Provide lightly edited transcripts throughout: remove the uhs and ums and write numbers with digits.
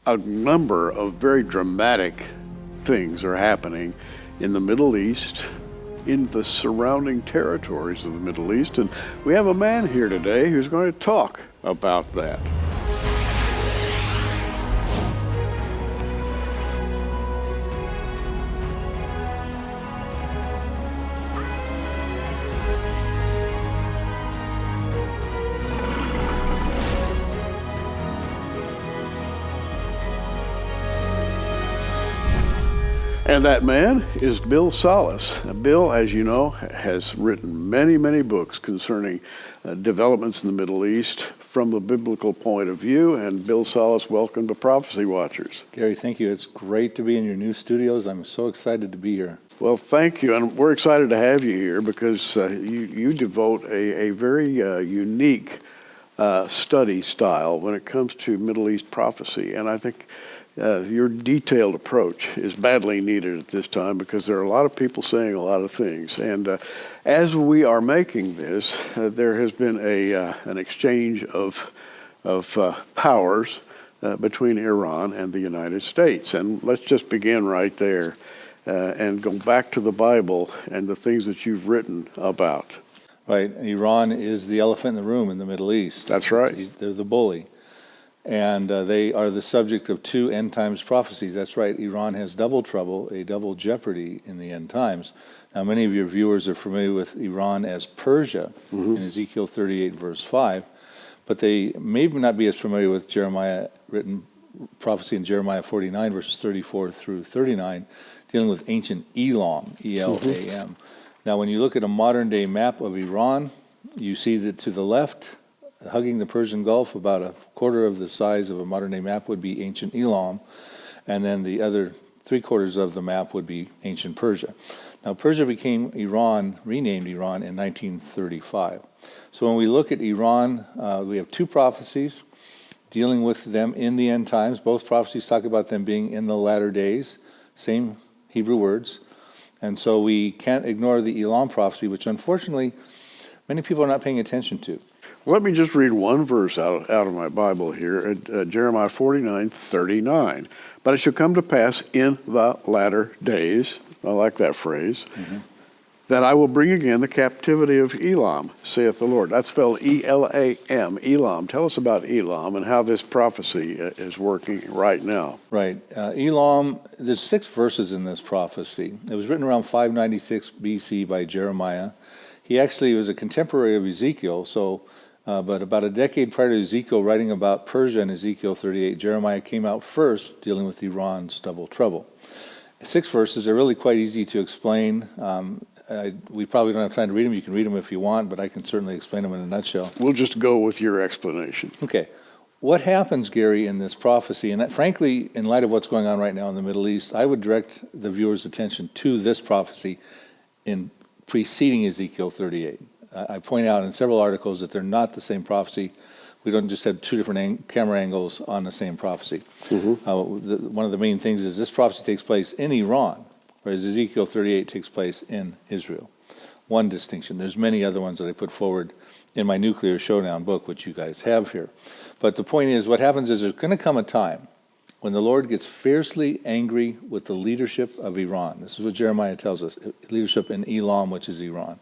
a number of very dramatic things are happening in the Middle East, in the surrounding territories of the Middle East, and we have a man here today who's going to talk about that. And that man is Bill Salus. Bill, as you know, has written many, many books concerning developments in the Middle East from the biblical point of view. And Bill Salus, welcome to Prophecy Watchers. Gary, thank you. It's great to be in your new studios. I'm so excited to be here. Well, thank you. And we're excited to have you here because you devote a very unique study style when it comes to Middle East prophecy. And I think your detailed approach is badly needed at this time because there are a lot of people saying a lot of things. And as we are making this, there has been an exchange of powers between Iran and the United States. And let's just begin right there and go back to the Bible and the things that you've written about. Right. Iran is the elephant in the room in the Middle East. That's right. They're the bully. And they are the subject of two end times prophecies. That's right. Iran has double trouble, a double jeopardy in the end times. Now, many of your viewers are familiar with Iran as Persia in Ezekiel 38, verse 5. But they may not be as familiar with Jeremiah, written prophecy in Jeremiah 49, verses 34 through 39, dealing with ancient Elam, E-L-A-M. Now, when you look at a modern-day map of Iran, you see that to the left, hugging the Persian Gulf, about a quarter of the size of a modern-day map would be ancient Elam, and then the other three-quarters of the map would be ancient Persia. Now, Persia became Iran, renamed Iran, in 1935. So when we look at Iran, we have two prophecies dealing with them in the end times. Both prophecies talk about them being in the latter days, same Hebrew words. And so we can't ignore the Elam prophecy, which unfortunately many people are not paying attention to. Let me just read one verse out of my Bible here, Jeremiah 49:39. But it shall come to pass in the latter days, I like that phrase, that I will bring again the captivity of Elam, saith the Lord. That's spelled E-L-A-M, Elam. Tell us about Elam and how this prophecy is working right now. Right. Elam, there's 6 verses in this prophecy. It was written around 596 BC by Jeremiah. He actually was a contemporary of Ezekiel, but about a decade prior to Ezekiel writing about Persia in Ezekiel 38, Jeremiah came out first dealing with Iran's double trouble. 6 verses. They're really quite easy to explain. We probably don't have time to read them. You can read them if you want, but I can certainly explain them in a nutshell. We'll just go with your explanation. Okay. What happens, Gary, in this prophecy, and frankly, in light of what's going on right now in the Middle East, I would direct the viewer's attention to this prophecy in preceding Ezekiel 38. I point out in several articles that they're not the same prophecy. We don't just have two different camera angles on the same prophecy. One of the main things is this prophecy takes place in Iran, whereas Ezekiel 38 takes place in Israel. One distinction. There's many other ones that I put forward in my Nuclear Showdown book, which you guys have here. But the point is, what happens is there's going to come a time when the Lord gets fiercely angry with the leadership of Iran. This is what Jeremiah tells us, leadership in Elam, which is Iran.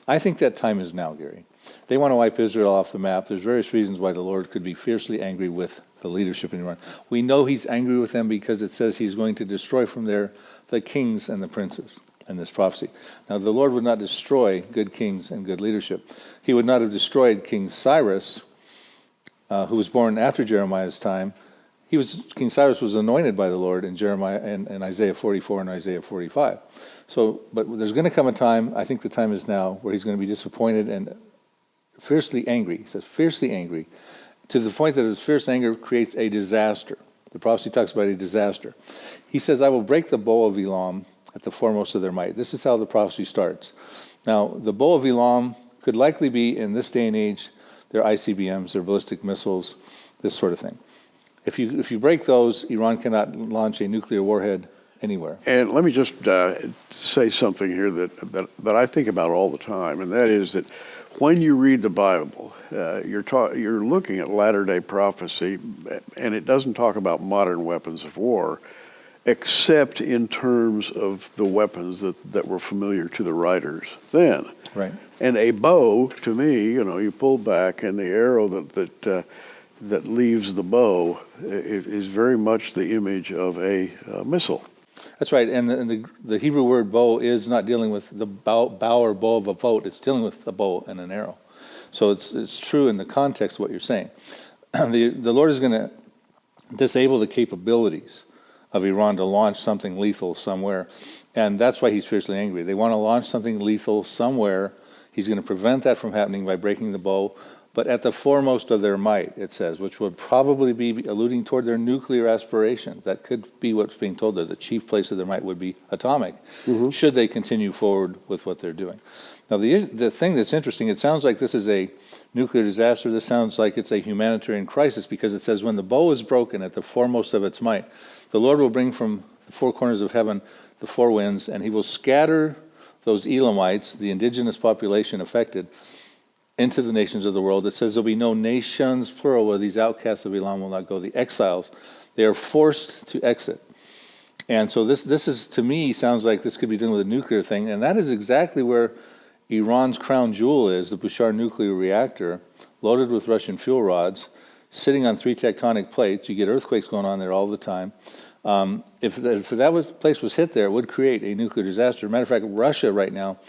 I think that time is now, Gary. They want to wipe Israel off the map. There's various reasons why the Lord could be fiercely angry with the leadership in Iran. We know he's angry with them because it says he's going to destroy from there the kings and the princes in this prophecy. Now, the Lord would not destroy good kings and good leadership. He would not have destroyed King Cyrus, who was born after Jeremiah's time. King Cyrus was anointed by the Lord in Jeremiah and Isaiah 44 and Isaiah 45. So, but there's going to come a time, I think the time is now, where he's going to be disappointed and fiercely angry. He says fiercely angry, to the point that his fierce anger creates a disaster. The prophecy talks about a disaster. He says, I will break the bow of Elam at the foremost of their might. This is how the prophecy starts. Now, the bow of Elam could likely be, in this day and age, their ICBMs, their ballistic missiles, this sort of thing. If you break those, Iran cannot launch a nuclear warhead anywhere. And let me just say something here that I think about all the time, and that is that when you read the Bible, you're looking at latter-day prophecy, and it doesn't talk about modern weapons of war, except in terms of the weapons that were familiar to the writers then. Right. And a bow, to me, you pull back, and the arrow that leaves the bow is very much the image of a missile. That's right, and the Hebrew word bow is not dealing with the bow or bow of a boat. It's dealing with a bow and an arrow. So it's true in the context of what you're saying. The Lord is going to disable the capabilities of Iran to launch something lethal somewhere, and that's why he's fiercely angry. They want to launch something lethal somewhere. He's going to prevent that from happening by breaking the bow, but at the foremost of their might, it says, which would probably be alluding toward their nuclear aspirations. That could be what's being told there. The chief place of their might would be atomic, should they continue forward with what they're doing. Now, the thing that's interesting, it sounds like this is a nuclear disaster. This sounds like it's a humanitarian crisis, because it says, when the bow is broken at the foremost of its might, the Lord will bring from the four corners of heaven the four winds, and he will scatter those Elamites, the indigenous population affected, into the nations of the world. It says there'll be no nations, plural, where these outcasts of Elam will not go. The exiles, they are forced to exit. And so this is, to me, sounds like this could be dealing with a nuclear thing, and that is exactly where Iran's crown jewel is, the Bushehr nuclear reactor, loaded with Russian fuel rods, sitting on 3 tectonic plates. You get earthquakes going on there all the time. If that place was hit there, it would create a nuclear disaster. Matter of fact, Russia right now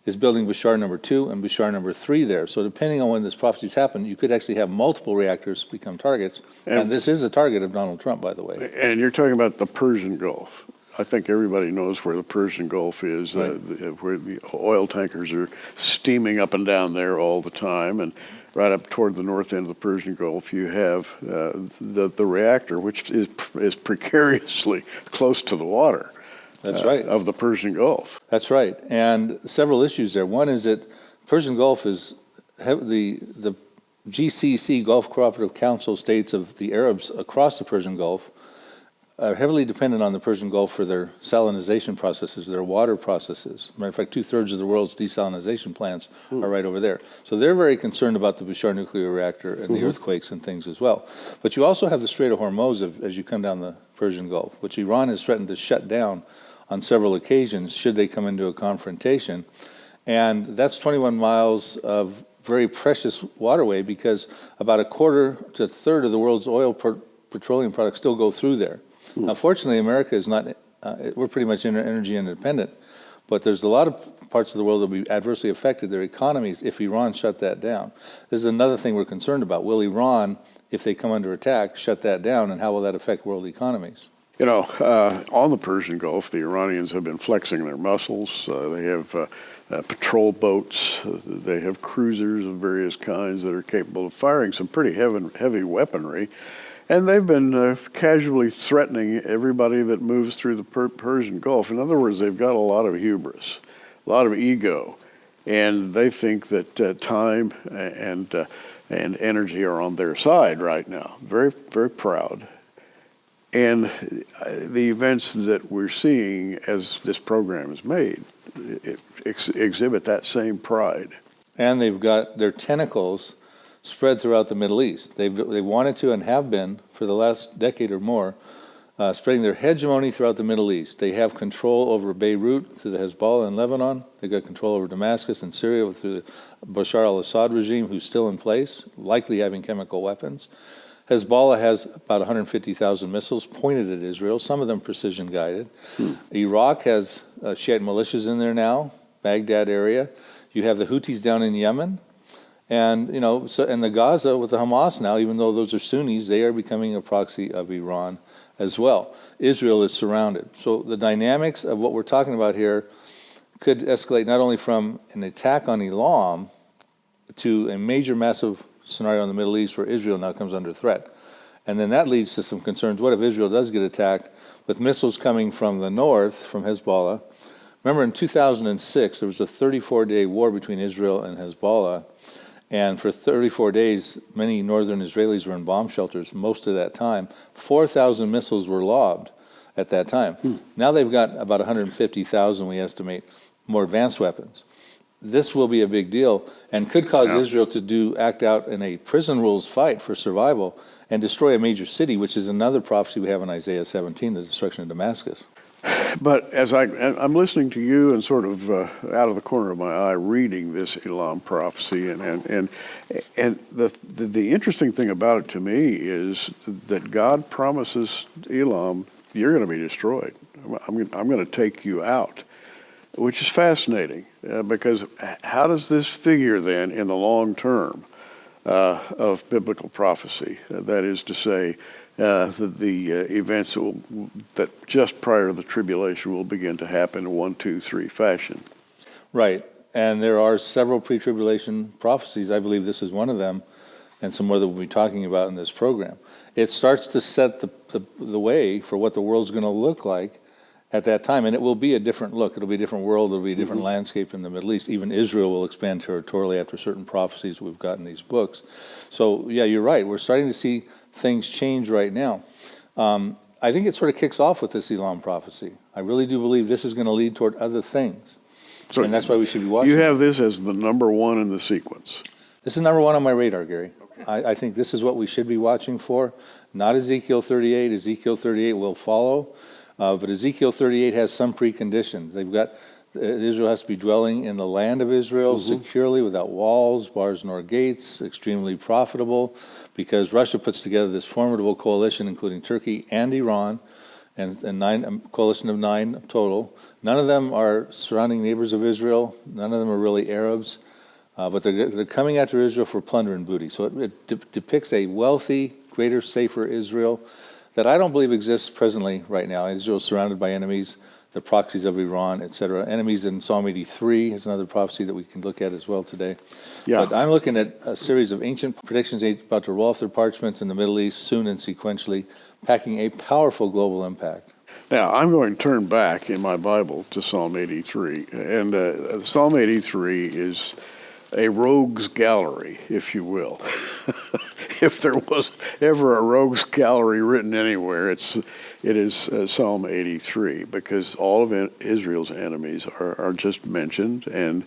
is building Bushehr number 2 and Bushehr number 3 there. So depending on when this prophecies happen, you could actually have multiple reactors become targets. And this is a target of Donald Trump, by the way. And you're talking about the Persian Gulf. I think everybody knows where the Persian Gulf is, Right. where the oil tankers are steaming up and down there all the time. And right up toward the north end of the Persian Gulf, you have the reactor, which is precariously close to the water. That's right. Of the Persian Gulf. That's right. And several issues there. One is that Persian Gulf is the GCC, Gulf Cooperative Council states of the Arabs across the Persian Gulf, are heavily dependent on the Persian Gulf for their salinization processes, their water processes. Matter of fact, 2/3 of the world's desalinization plants are right over there. So they're very concerned about the Bushehr nuclear reactor and the earthquakes and things as well. But you also have the Strait of Hormuz as you come down the Persian Gulf, which Iran has threatened to shut down on several occasions should they come into a confrontation. And that's 21 miles of very precious waterway, because about 1/4 to 1/3 of the world's petroleum products still go through there. Now, fortunately, America is not, we're pretty much energy independent, but there's a lot of parts of the world that will be adversely affected, their economies, if Iran shut that down. This is another thing we're concerned about. Will Iran, if they come under attack, shut that down, and how will that affect world economies? On the Persian Gulf, the Iranians have been flexing their muscles. They have patrol boats. They have cruisers of various kinds that are capable of firing some pretty heavy weaponry. And they've been casually threatening everybody that moves through the Persian Gulf. In other words, they've got a lot of hubris, a lot of ego, and they think that time and energy are on their side right now. Very, very proud. And the events that we're seeing as this program is made exhibit that same pride. And they've got their tentacles spread throughout the Middle East. They wanted to and have been for the last decade or more, spreading their hegemony throughout the Middle East. They have control over Beirut through the Hezbollah in Lebanon. They've got control over Damascus in Syria through the Bashar al-Assad regime, who's still in place, likely having chemical weapons. Hezbollah has about 150,000 missiles pointed at Israel, some of them precision-guided. Iraq has Shiite militias in there now, Baghdad area. You have the Houthis down in Yemen. And, and the Gaza with the Hamas now, even though those are Sunnis, they are becoming a proxy of Iran as well. Israel is surrounded. So the dynamics of what we're talking about here could escalate not only from an attack on Elam to a major, massive scenario in the Middle East where Israel now comes under threat. And then that leads to some concerns. What if Israel does get attacked with missiles coming from the north, from Hezbollah? Remember in 2006, there was a 34-day war between Israel and Hezbollah. And for 34 days, many northern Israelis were in bomb shelters most of that time. 4,000 missiles were lobbed at that time. Now they've got about 150,000, we estimate, more advanced weapons. this will be a big deal and could cause Yeah. Israel to act out in a prison rules fight for survival and destroy a major city, which is another prophecy we have in Isaiah 17, the destruction of Damascus. But as I'm listening to you and sort of out of the corner of my eye reading this Elam prophecy, and the interesting thing about it to me is that God promises Elam, you're going to be destroyed. I'm going to take you out, which is fascinating because how does this figure then in the long term of biblical prophecy? That is to say, the events that just prior to the tribulation will begin to happen in 1, 2, 3 fashion. Right. And there are several pre-tribulation prophecies. I believe this is one of them, and some more that we'll be talking about in this program. It starts to set the way for what the world's going to look like at that time, and it will be a different look. It'll be a different world. It'll be a different landscape in the Middle East. Even Israel will expand territorially after certain prophecies we've got in these books. So, yeah, you're right. We're starting to see things change right now. I think it sort of kicks off with this Elam prophecy. I really do believe this is going to lead toward other things, So and that's why we should be watching. You have this as the number one in the sequence. This is number one on my radar, Gary. Okay. I think this is what we should be watching for, not Ezekiel 38. Ezekiel 38 will follow, but Ezekiel 38 has some preconditions. They've got Israel has to be dwelling in the land of Israel securely, without walls, bars, nor gates, extremely profitable, because Russia puts together this formidable coalition, including Turkey and Iran, and a coalition of 9 total. None of them are surrounding neighbors of Israel. None of them are really Arabs, but they're coming after Israel for plunder and booty. So it depicts a wealthy, greater, safer Israel that I don't believe exists presently right now. Israel is surrounded by enemies, the proxies of Iran, etc. Enemies in Psalm 83 is another prophecy that we can look at as well today. Yeah. But I'm looking at a series of ancient predictions about to roll off their parchments in the Middle East soon and sequentially, packing a powerful global impact. Now, I'm going to turn back in my Bible to Psalm 83. And Psalm 83 is a rogues gallery, if you will. If there was ever a rogues gallery written anywhere, it is Psalm 83, because all of Israel's enemies are just mentioned, and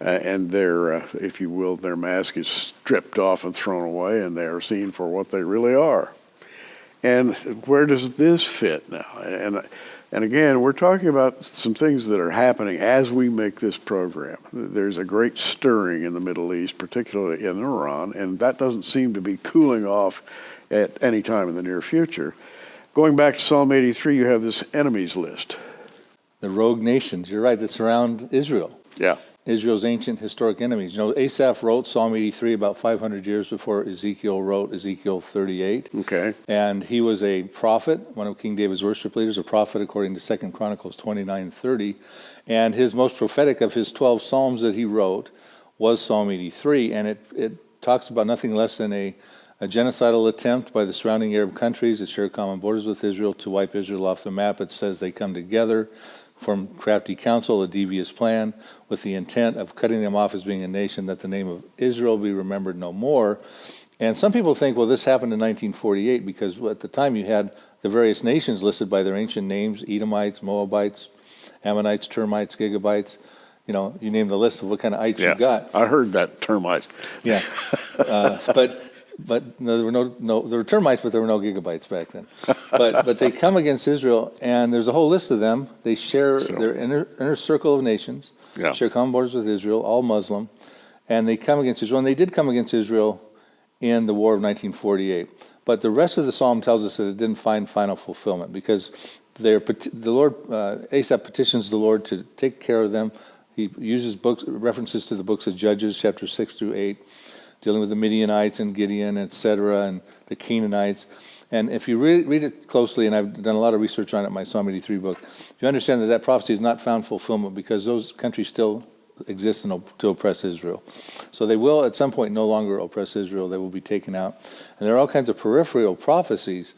their, if you will, their mask is stripped off and thrown away, and they are seen for what they really are. And where does this fit now? And again, we're talking about some things that are happening as we make this program. There's a great stirring in the Middle East, particularly in Iran, and that doesn't seem to be cooling off at any time in the near future. Going back to Psalm 83, you have this enemies list. The rogue nations, you're right, that surround Israel. Yeah. Israel's ancient historic enemies. You know, Asaph wrote Psalm 83 about 500 years before Ezekiel wrote Ezekiel 38. Okay. And he was a prophet, one of King David's worship leaders, a prophet according to 2 Chronicles 29:30. And his most prophetic of his 12 psalms that he wrote was Psalm 83. And it talks about nothing less than a genocidal attempt by the surrounding Arab countries that share common borders with Israel to wipe Israel off the map. It says they come together, form crafty counsel, a devious plan, with the intent of cutting them off as being a nation, that the name of Israel be remembered no more. And some people think, well, this happened in 1948 because at the time you had the various nations listed by their ancient names: Edomites, Moabites, Ammonites, termites, Gigabites. You know, you name the list of what kind of ites you got. I heard that, termites. Yeah, but no, there were termites, but there were no gigabytes back then. But they come against Israel, and there's a whole list of them. They share their inner circle of nations, share common borders with Israel, all Muslim, and they come against Israel. And they did come against Israel in the War of 1948. But the rest of the psalm tells us that it didn't find final fulfillment because the Lord, Asaph petitions the Lord to take care of them. He uses references to the books of Judges, chapters 6 through 8. Dealing with the Midianites and Gideon, etc., and the Canaanites. And if you read it closely, and I've done a lot of research on it in my Psalm 83 book, you understand that prophecy has not found fulfillment because those countries still exist to oppress Israel. So they will at some point no longer oppress Israel. They will be taken out. And there are all kinds of peripheral prophecies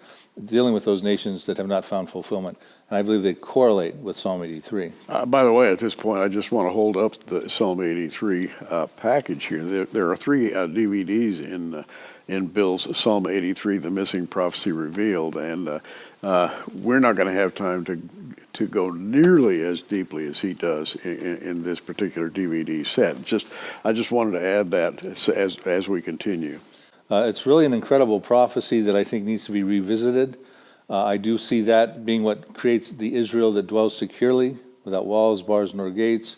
dealing with those nations that have not found fulfillment. And I believe they correlate with Psalm 83. By the way, at this point, I just want to hold up the Psalm 83 package here. There are 3 DVDs in Bill's Psalm 83, The Missing Prophecy Revealed, and we're not going to have time to go nearly as deeply as he does in this particular DVD set. I just wanted to add that as we continue. It's really an incredible prophecy that I think needs to be revisited. I do see that being what creates the Israel that dwells securely, without walls, bars, nor gates.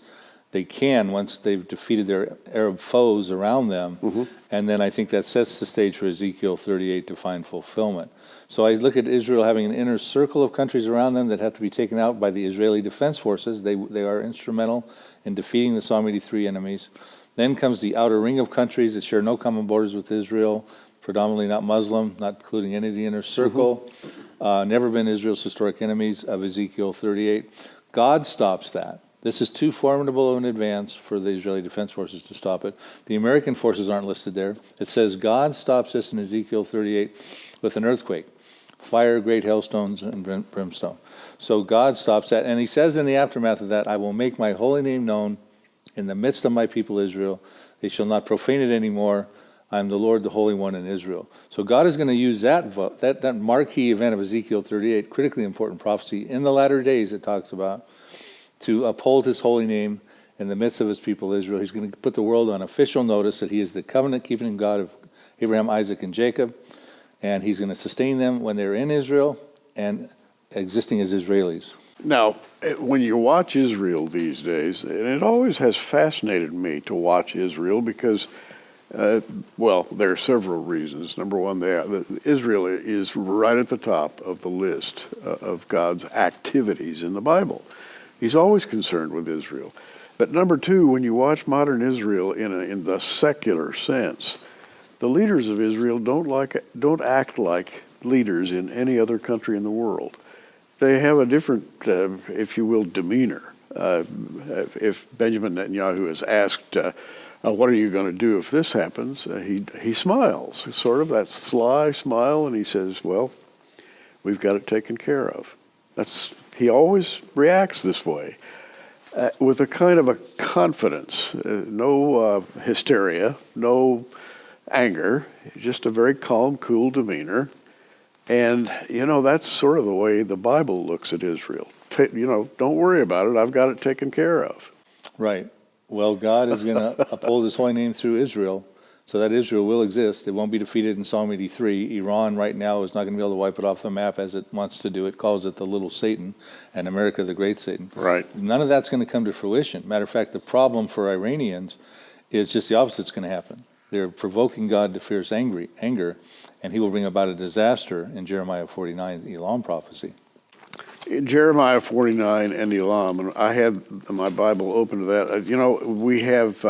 They can, once they've defeated their Arab foes around them. And then I think that sets the stage for Ezekiel 38 to find fulfillment. So I look at Israel having an inner circle of countries around them that have to be taken out by the Israeli Defense Forces. They are instrumental in defeating the Psalm 83 enemies. Then comes the outer ring of countries that share no common borders with Israel, predominantly not Muslim, not including any of the inner circle. Never been Israel's historic enemies of Ezekiel 38. God stops that. This is too formidable of an advance for the Israeli Defense Forces to stop it. The American forces aren't listed there. It says God stops this in Ezekiel 38 with an earthquake, fire, great hailstones, and brimstone. So God stops that. And he says in the aftermath of that, I will make my holy name known in the midst of my people Israel. They shall not profane it anymore. I am the Lord, the Holy One in Israel. So God is going to use that marquee event of Ezekiel 38, critically important prophecy in the latter days it talks about, to uphold his holy name in the midst of his people Israel. He's going to put the world on official notice that he is the covenant-keeping God of Abraham, Isaac, and Jacob, and he's going to sustain them when they're in Israel and existing as Israelis. Now, when you watch Israel these days, and it always has fascinated me to watch Israel because, well, there are several reasons. Number one, Israel is right at the top of the list of God's activities in the Bible. He's always concerned with Israel. But number two, when you watch modern Israel in the secular sense, the leaders of Israel don't act like leaders in any other country in the world. They have a different, if you will, demeanor. If Benjamin Netanyahu is asked, what are you going to do if this happens? He smiles, sort of that sly smile, and he says, well, we've got it taken care of. He always reacts this way, with a kind of a confidence, no hysteria, no anger, just a very calm, cool demeanor. And, that's sort of the way the Bible looks at Israel. Don't worry about it. I've got it taken care of. Right. Well, God is going to uphold his holy name through Israel, so that Israel will exist. It won't be defeated in Psalm 83. Iran right now is not going to be able to wipe it off the map as it wants to do. It calls it the little Satan, and America the great Satan. Right. None of that's going to come to fruition. Matter of fact, the problem for Iranians is just the opposite's going to happen. They're provoking God to fierce anger, and he will bring about a disaster in Jeremiah 49, the Elam prophecy. In Jeremiah 49 and Elam, and I had my Bible open to that. We have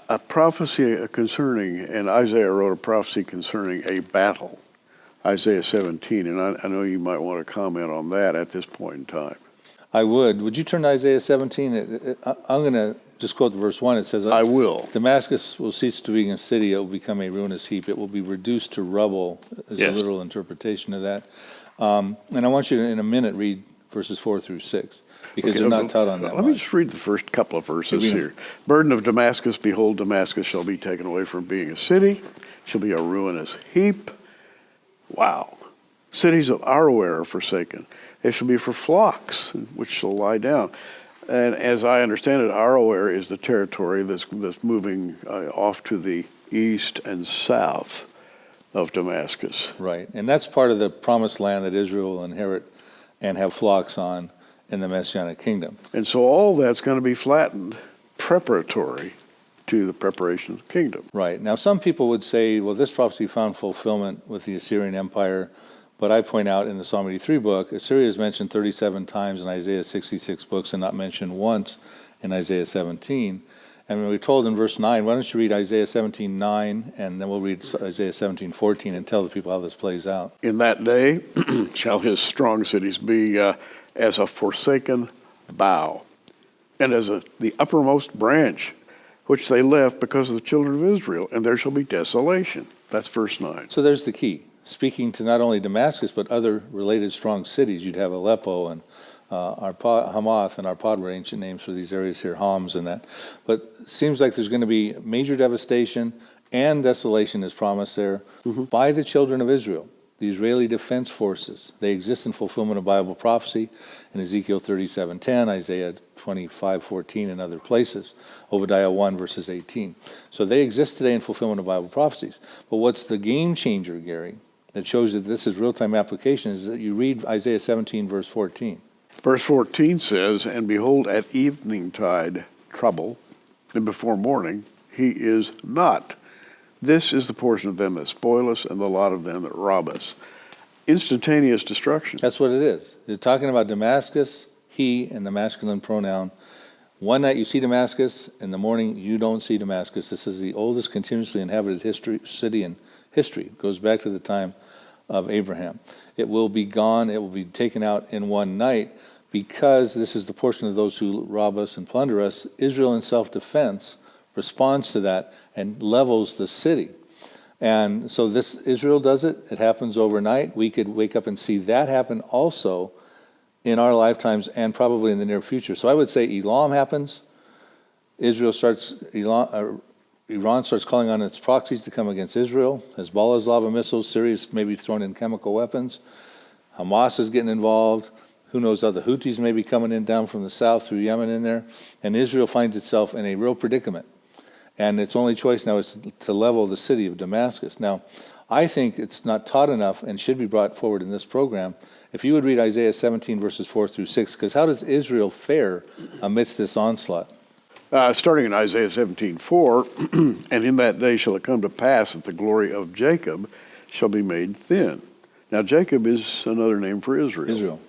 a prophecy concerning, and Isaiah wrote a prophecy concerning a battle, Isaiah 17, and I know you might want to comment on that at this point in time. I would. Would you turn to Isaiah 17? I'm going to just quote verse 1. It says, I will. Damascus will cease to be a city. It will become a ruinous heap. It will be reduced to rubble, is a literal interpretation of that. And I want you to, in a minute, read verses 4 through 6, because they're not taught on that. Let me just read the first couple of verses here. Burden of Damascus, behold, Damascus shall be taken away from being a city, shall be a ruinous heap. Wow. Cities of Aroer are forsaken. They shall be for flocks, which shall lie down. And as I understand it, Aroer is the territory that's moving off to the east and south of Damascus. Right, and that's part of the promised land that Israel will inherit and have flocks on in the Messianic kingdom. And so all that's going to be flattened, preparatory to the preparation of the kingdom. Right. Now, some people would say, well, this prophecy found fulfillment with the Assyrian Empire, but I point out in the Psalm 83 book, Assyria is mentioned 37 times in Isaiah 66 books and not mentioned once in Isaiah 17. And we're told in verse 9, why don't you read Isaiah 17:9, and then we'll read Isaiah 17:14 and tell the people how this plays out. In that day shall his strong cities be as a forsaken bough, and as the uppermost branch, which they left because of the children of Israel, and there shall be desolation. That's verse 9. So there's the key. Speaking to not only Damascus, but other related strong cities. You'd have Aleppo and Hamath and Arpad were ancient names for these areas here, Homs and that. But it seems like there's going to be major devastation and desolation is promised there by the children of Israel. the Israeli Defense Forces. They exist in fulfillment of Bible prophecy in Ezekiel 37:10, Isaiah 25:14, and other places. Obadiah 1, verses 18. So they exist today in fulfillment of Bible prophecies. But what's the game changer, Gary, that shows that this is real-time application is that you read Isaiah 17, verse 14. Verse 14 says, "And behold, at eveningtide trouble, and before morning he is not. This is the portion of them that spoil us, and the lot of them that rob us." Instantaneous destruction. That's what it is. They're talking about Damascus, he, and the masculine pronoun. One night you see Damascus, in the morning you don't see Damascus. This is the oldest continuously inhabited city in history. It goes back to the time of Abraham. It will be gone, it will be taken out in one night, because this is the portion of those who rob us and plunder us. Israel in self-defense responds to that and levels the city. And so this Israel does it. It happens overnight. We could wake up and see that happen also in our lifetimes and probably in the near future. So I would say Elam happens. Iran starts calling on its proxies to come against Israel. Hezbollah's lava missiles, Syria's maybe thrown in chemical weapons. Hamas is getting involved. Who knows, other Houthis may be coming in down from the south through Yemen in there. And Israel finds itself in a real predicament. And its only choice now is to level the city of Damascus. Now, I think it's not taught enough and should be brought forward in this program. If you would read Isaiah 17, verses 4 through 6, because how does Israel fare amidst this onslaught? Starting in Isaiah 17:4, "And in that day shall it come to pass that the glory of Jacob shall be made thin." Now, Jacob is another name for Israel. Israel.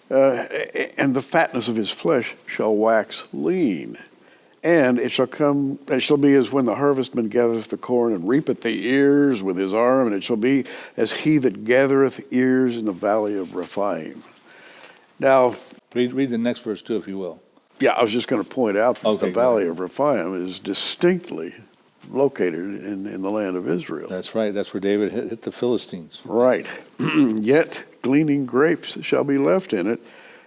"And the fatness of his flesh shall wax lean. And it shall be as when the harvestman gathereth the corn and reapeth the ears with his arm, and it shall be as he that gathereth ears in the valley of Rephaim." Now, Read the next verse too, if you will. yeah, I was just going to point out that Okay, the valley of Rephaim is distinctly located in the land of Israel. That's right. That's where David hit the Philistines. Right. "Yet gleaning grapes shall be left in it,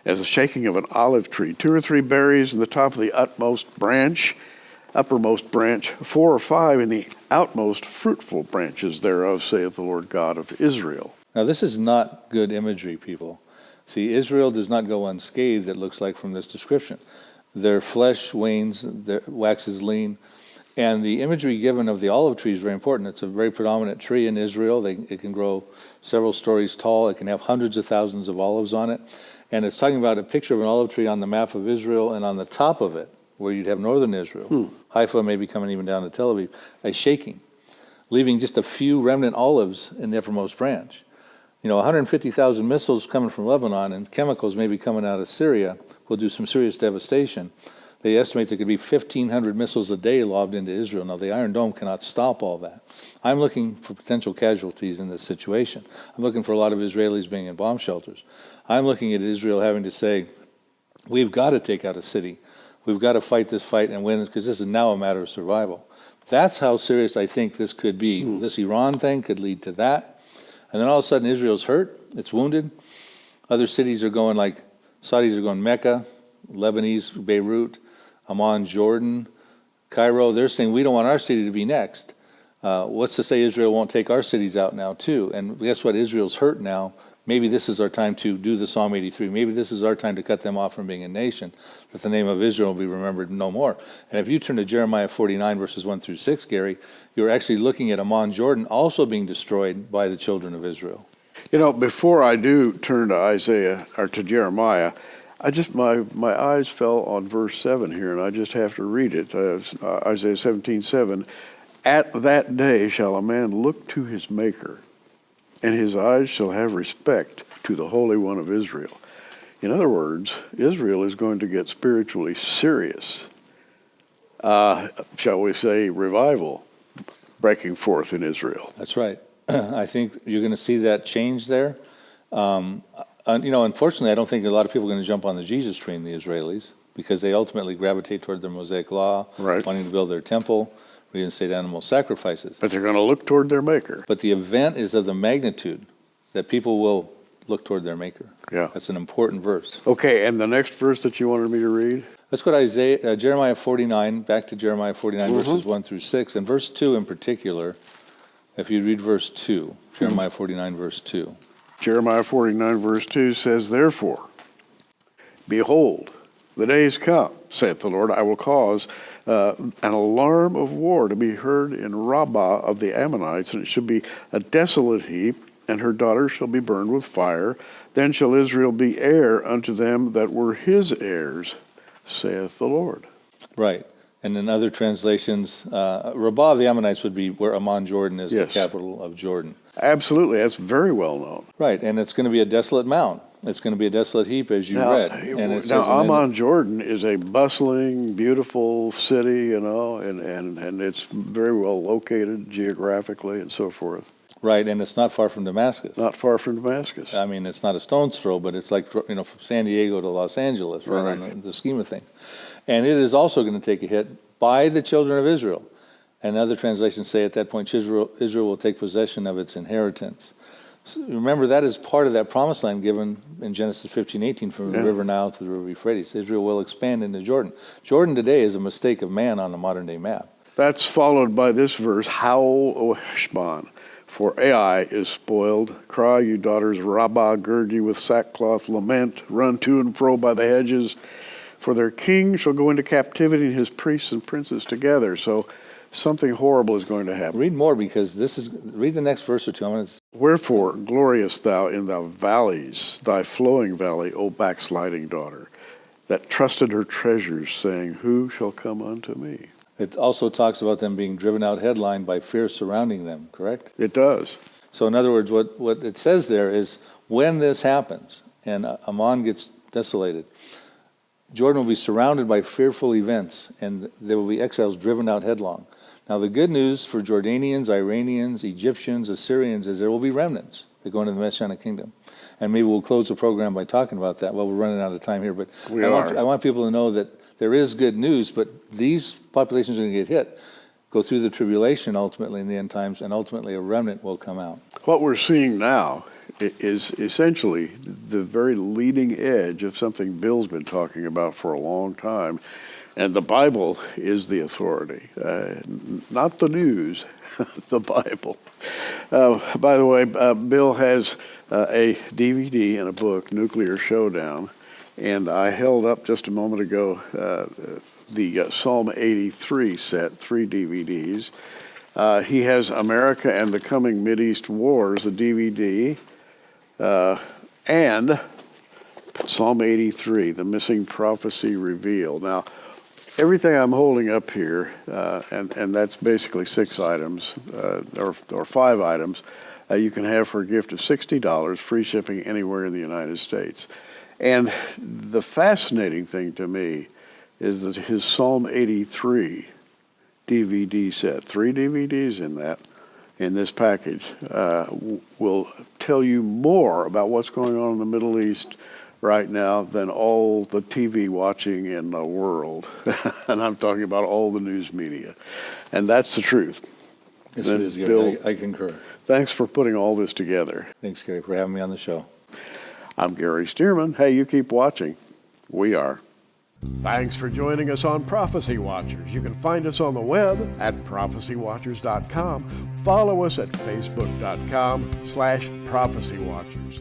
as the shaking of an olive tree. 2 or 3 berries in the top of the uppermost branch, 4 or 5 in the outmost fruitful branches thereof, saith the Lord God of Israel." Now, this is not good imagery, people. See, Israel does not go unscathed, it looks like, from this description. Their flesh wanes, their waxes lean. And the imagery given of the olive tree is very important. It's a very predominant tree in Israel. It can grow several stories tall. It can have hundreds of thousands of olives on it. And it's talking about a picture of an olive tree on the map of Israel, and on the top of it, where you'd have northern Israel, Haifa may be coming even down to Tel Aviv, a shaking, leaving just a few remnant olives in the uppermost branch. 150,000 missiles coming from Lebanon and chemicals maybe coming out of Syria will do some serious devastation. They estimate there could be 1,500 missiles a day lobbed into Israel. Now, the Iron Dome cannot stop all that. I'm looking for potential casualties in this situation. I'm looking for a lot of Israelis being in bomb shelters. I'm looking at Israel having to say, we've got to take out a city. We've got to fight this fight and win, because this is now a matter of survival. That's how serious I think this could be. This Iran thing could lead to that. And then all of a sudden Israel's hurt, it's wounded. Other cities are going, like Saudis are going Mecca, Lebanese, Beirut, Amman, Jordan, Cairo. They're saying we don't want our city to be next. What's to say Israel won't take our cities out now too? And guess what? Israel's hurt now. Maybe this is our time to do the Psalm 83. Maybe this is our time to cut them off from being a nation, that the name of Israel will be remembered no more. And if you turn to Jeremiah 49, verses 1 through 6, Gary, you're actually looking at Amman, Jordan also being destroyed by the children of Israel. Before I do turn to Isaiah, or to Jeremiah, my eyes fell on verse 7 here, and I just have to read it. Isaiah 17:7. "At that day shall a man look to his Maker, and his eyes shall have respect to the Holy One of Israel." In other words, Israel is going to get spiritually serious. Shall we say revival breaking forth in Israel. That's right. I think you're going to see that change there. Unfortunately, I don't think a lot of people are going to jump on the Jesus train, the Israelis, because they ultimately gravitate toward their Mosaic law, wanting to build their temple, reinstate animal sacrifices. But they're going to look toward their Maker. But the event is of the magnitude that people will look toward their Maker. Yeah. That's an important verse. Okay, and the next verse that you wanted me to read? Let's go to Jeremiah 49, back to Jeremiah 49, verses 1 through 6. And verse 2 in particular If you read verse 2, Jeremiah 49, verse 2. Jeremiah 49, verse 2 says, "Therefore, behold, the days come, saith the Lord, I will cause an alarm of war to be heard in Rabbah of the Ammonites, and it shall be a desolate heap, and her daughters shall be burned with fire. Then shall Israel be heir unto them that were his heirs, saith the Lord." Right. And in other translations, Rabbah of the Ammonites would be where Amman, Jordan is, Yes. the capital of Jordan. Absolutely, that's very well known. Right, and it's going to be a desolate mound. It's going to be a desolate heap, as you read. And it says now in Amman, Jordan is a bustling, beautiful city, and it's very well located geographically and so forth. right, and it's not far from Damascus. Not far from Damascus. I mean, it's not a stone's throw, but it's like, from San Diego to Los Angeles, right, Right. in the scheme of things. And it is also going to take a hit by the children of Israel. And other translations say at that point, Israel will take possession of its inheritance. So remember, that is part of that promised land given in Genesis 15:18 from the river Nile to the river Euphrates. Israel will expand into Jordan. Jordan today is a mistake of man on the modern day map. That's followed by this verse, "Howl, O Heshbon, for Ai is spoiled. Cry, you daughters of Rabbah, gird you with sackcloth, lament, run to and fro by the hedges, for their king shall go into captivity, and his priests and princes together." So something horrible is going to happen. Read more, because read the next verse or two. "Wherefore glorious thou in thy valleys, thy flowing valley, O backsliding daughter, that trusted her treasures, saying, Who shall come unto me?" It also talks about them being driven out headline by fear surrounding them, correct? It does. So in other words, what it says there is, when this happens and Ammon gets desolated, Jordan will be surrounded by fearful events, and there will be exiles driven out headlong. Now, the good news for Jordanians, Iranians, Egyptians, Assyrians is there will be remnants that go into the Messianic kingdom. And maybe we'll close the program by talking about that. Well, we're running out of time here, but I want people to know that there is good news, but these populations are going to get hit, go through the tribulation ultimately in the end times, and ultimately a remnant will come out. What we're seeing now is essentially the very leading edge of something Bill's been talking about for a long time. And the Bible is the authority, not the news, the Bible. By the way, Bill has a DVD and a book, Nuclear Showdown, and I held up just a moment ago the Psalm 83 set, 3 DVDs. He has America and the Coming Mideast Wars, the DVD, and Psalm 83, the Missing Prophecy Revealed. Now, everything I'm holding up here, and that's basically 6 items, or 5 items, you can have for a gift of $60, free shipping anywhere in the United States. And the fascinating thing to me is that his Psalm 83 DVD set, 3 DVDs in this package, will tell you more about what's going on in the Middle East right now than all the TV watching in the world. And I'm talking about all the news media. And that's the truth. Yes, it is, Gary. Bill, I concur. Thanks for putting all this together. Thanks, Gary, for having me on the show. I'm Gary Stearman. Hey, you keep watching. We are. Thanks for joining us on Prophecy Watchers. You can find us on the web at prophecywatchers.com. Follow us at facebook.com/prophecywatchers.